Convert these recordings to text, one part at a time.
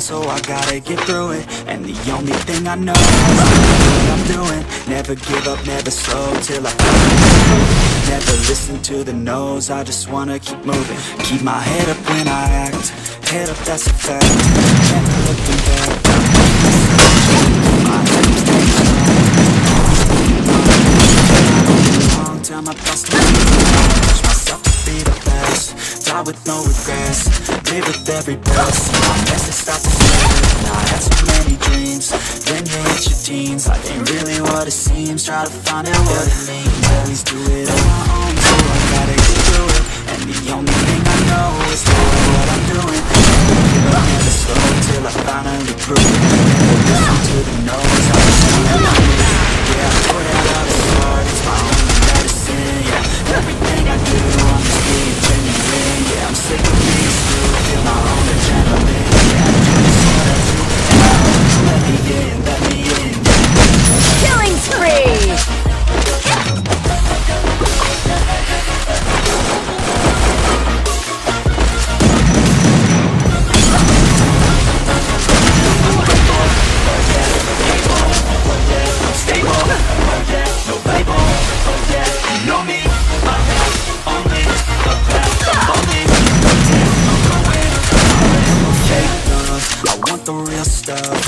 so I gotta get through it. And the only thing I know is what I'm doing. Never give up, never slow till I find it. Never listen to the no's, I just wanna keep moving. Keep my head up when I act, head up, that's a fact. Never looking back. Tell my thoughts to push myself to be the best. Die with no regrets, live with every breath. My message starts to spread, I had so many dreams. Then you hit your teens, life ain't really what it seems. Try to find out what it means. Always do it on my own, so I gotta get through it. And the only thing I know is what I'm doing. Never give up, never slow till I finally prove it. Never listen to the no's, I just wanna do it. Yeah, I put out all this heart, it's my own medicine, yeah. Everything I do, I'm just being genuine, yeah. I'm sick of being screwed, feel my own adrenaline, yeah. I do just what I do, let me in, let me in, yeah. Killing spree!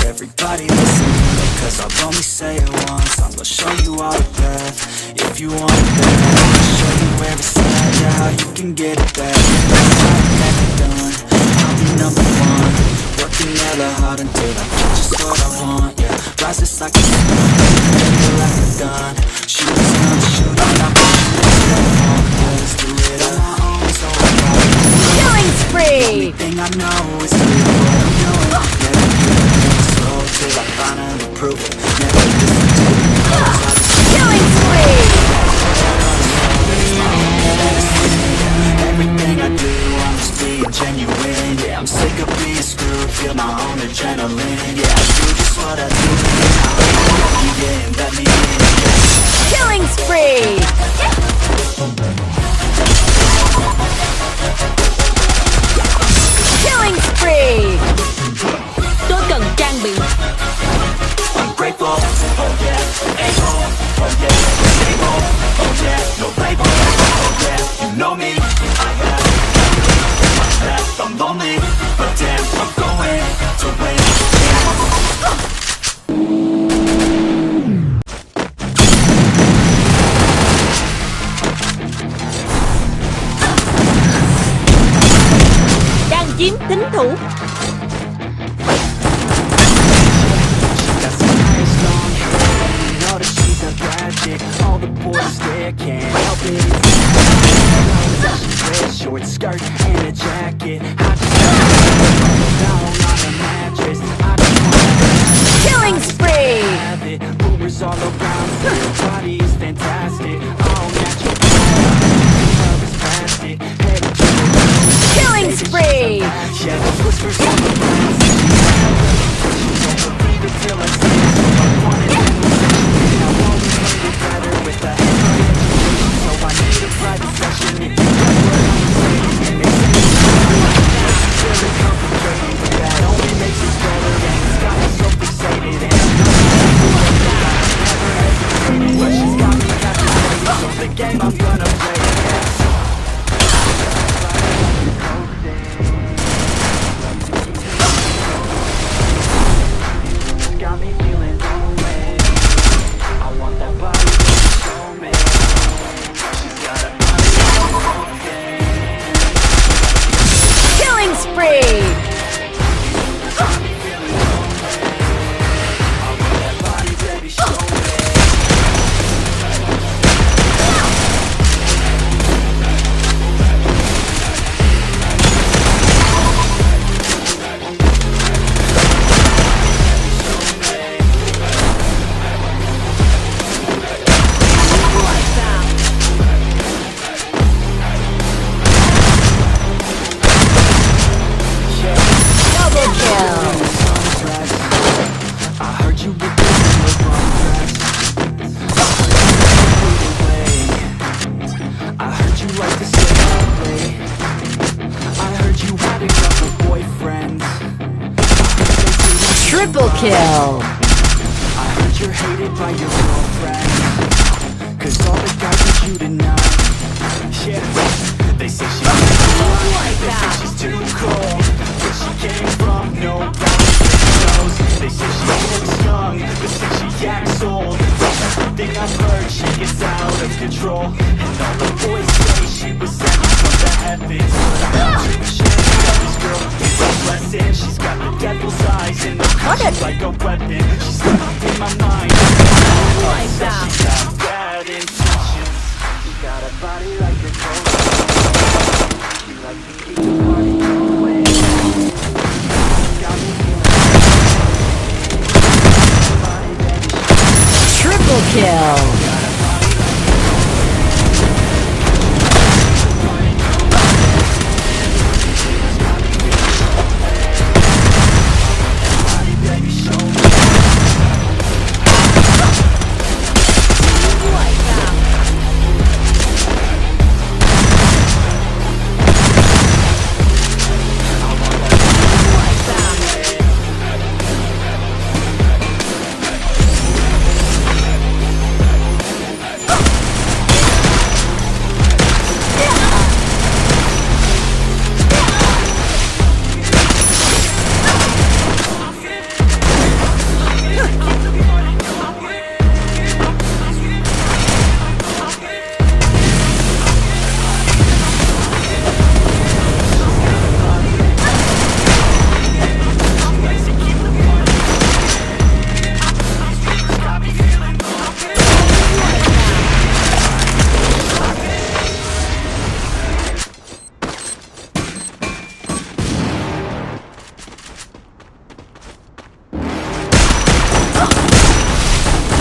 Everybody listen to me, cause I'll only say it once. I'm gonna show you all the path, if you want it bad. I'm gonna show you where it's at, yeah, how you can get it back. That's how I'm never done, I'll be number one. Working hella hard until I get just what I want, yeah. Rises like a sun, feel like a gun. Shoot is gonna shoot, I'm not pushing it on. Let's do it on my own, so I gotta Killing spree! the only thing I know is doing what I'm doing. Never give up, never slow till I finally prove it. Never listen to the no's, I just Killing spree! everything I do, I'm just being genuine, yeah. I'm sick of being screwed, feel my own adrenaline, yeah. I do just what I do, let me in, let me in, yeah. Killing spree! Killing spree! Tôi cần trang bị. I'm grateful, oh yeah, able, oh yeah, stable, oh yeah, no label, oh yeah, you know me, I have my path, I'm lonely, but damn, I'm going to win. Đang chiếm thính thủ. Triple kill. I heard you're hated by your girlfriend, 'cause all the guys want you tonight. Yeah, they say she's too fly, they say she's too cold. Where she came from, nobody knows. They say she looks young, but say she acts old. Everything I've heard, she gets out of control. And all the boys say she was sent from the heavens. But I'm not too ashamed of this girl, it's a blessing. She's got the devil's eyes and the she's like a weapon. She's stuck in my mind. Says she got bad intentions. She got a body like a cold. She likes to keep the party going. Got me feeling Triple kill.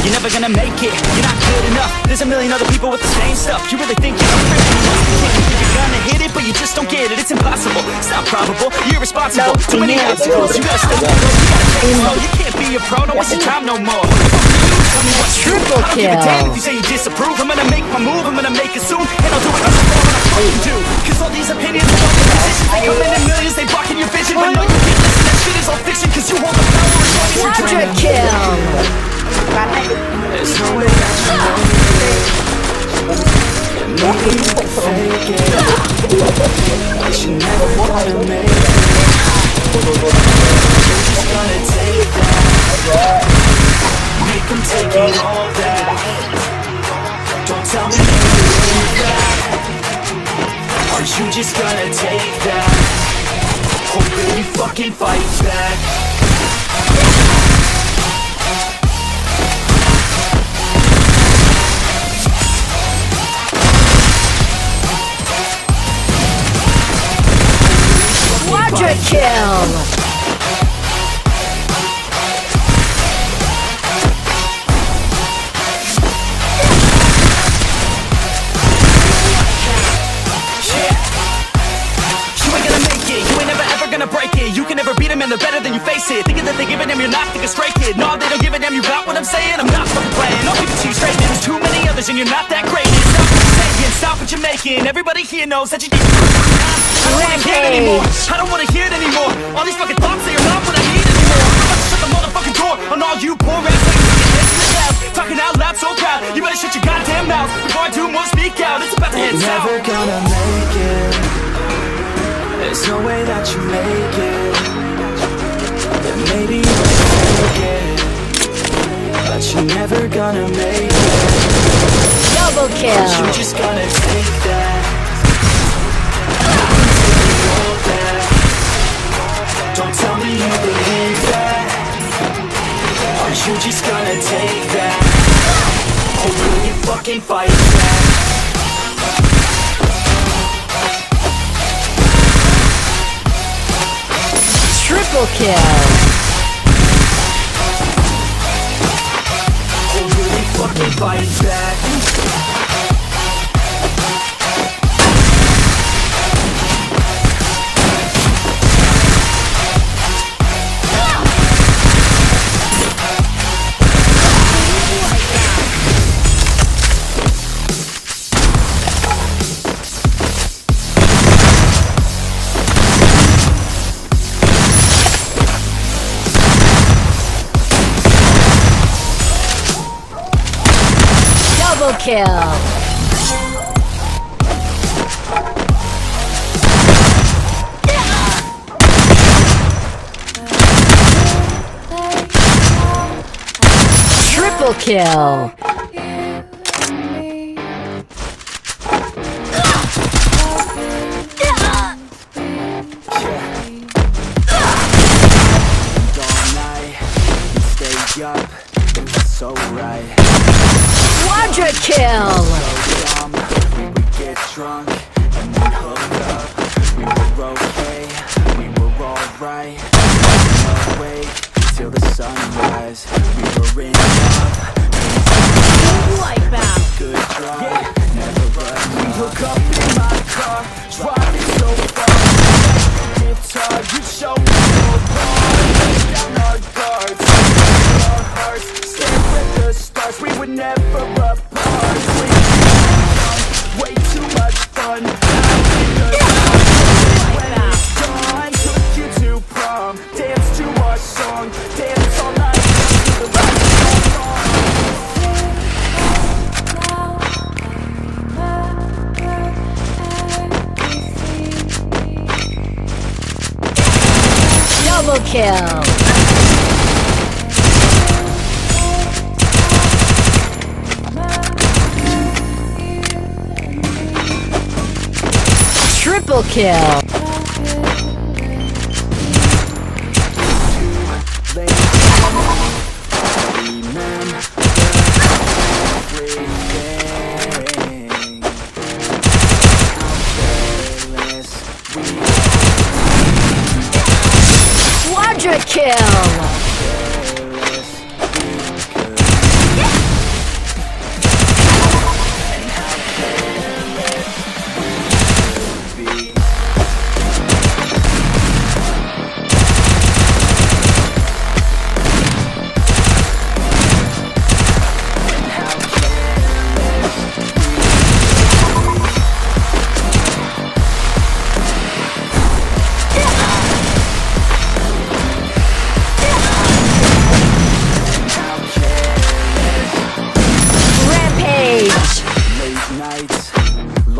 You're never gonna make it, you're not good enough. There's a million other people with the same stuff. You really think you're different? You think you're gonna hit it, but you just don't get it. It's impossible, it's not probable, you're irresponsible. Too many obstacles, you gotta step up. You can't be a pro, don't waste your time no more. Tell me what's true. Triple I don't give a damn kill. if you say you disapprove. I'm gonna make my move, I'm gonna make it soon. And I'll do it 'cause I know what I fucking do. 'Cause all these opinions and all these decisions, they come in millions, they blocking your vision. But no, you can't listen, that shit is all fiction. 'Cause you hold the power as long as you're Quadra dreaming. kill. There's no way that you know me. And maybe you can fake it, but you're never gonna make it. You're just gonna take that, make them take it all back. Don't tell me you believe that. Are you just gonna take that, or will you fucking fight back? Quadra kill. Man, they're better than you face it. Thinking that they give a damn, you're not thinking straight, kid. No, they don't give a damn, you got what I'm saying. I'm not fucking playing, I'll give it to you straight, man. There's too many others and you're not that great. Stop what you're saying, stop what you're making. Everybody here knows that you I don't wanna hear it anymore, I don't wanna hear it anymore. All these fucking thoughts, they are not what I need anymore. I'm about to shut the motherfucking door on all you poor ass niggas. Talking out loud so proud, you better shut your goddamn mouth before I do more speak out. It's about to head south. You're never gonna make it, there's no way that you make it. And maybe you can take it, but you're never gonna make it. Double kill. You're just gonna take that, take all that. Don't tell me you believe that. Are you just gonna take that, or will you fucking fight back? Triple kill. Or will you fucking fight back? Double kill. Triple kill. Up, it was so right. Quadra kill. So dumb, we would get drunk and then hook up. We were okay, we were alright. Awake till the sunrise. We were in love. Like that. Good drive, never run. We hook up in my car, driving so far. Guitar, you show me so wrong. Lay down our guards. We were never apart. Way too much fun. When it's gone, took you to prom. Dance to our song. Dance all night to the right song. Double kill. Triple kill. Quadra kill.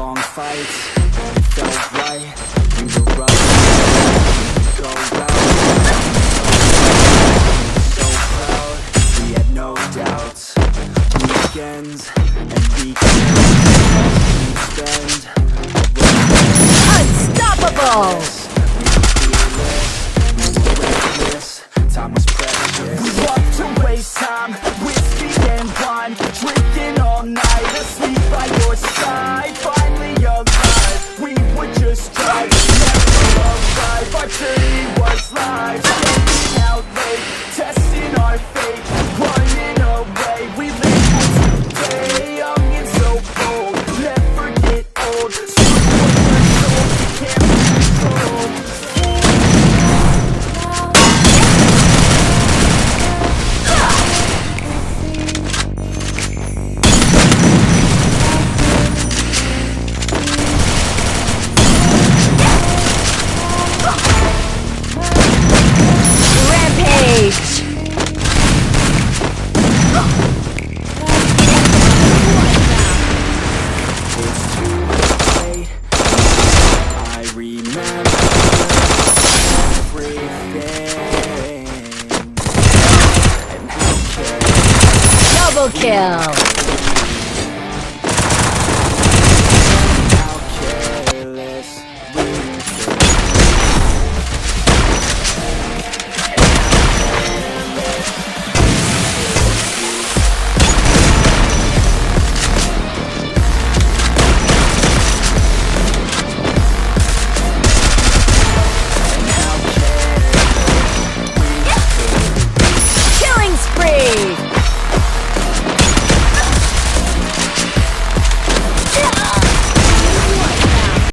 long fights, it felt right. We were running, go round. So proud, we had no doubts. Weekends and weekends we'd spend unstoppable. Time was precious. We walked to waste time, whiskey and wine, drinking all night, asleep by your side. Finally alive, we would just drive, never arrive. Our journey was live, staying out late, testing our fate, running away. We live today, young and so bold, never get old. So we can't control. Double kill.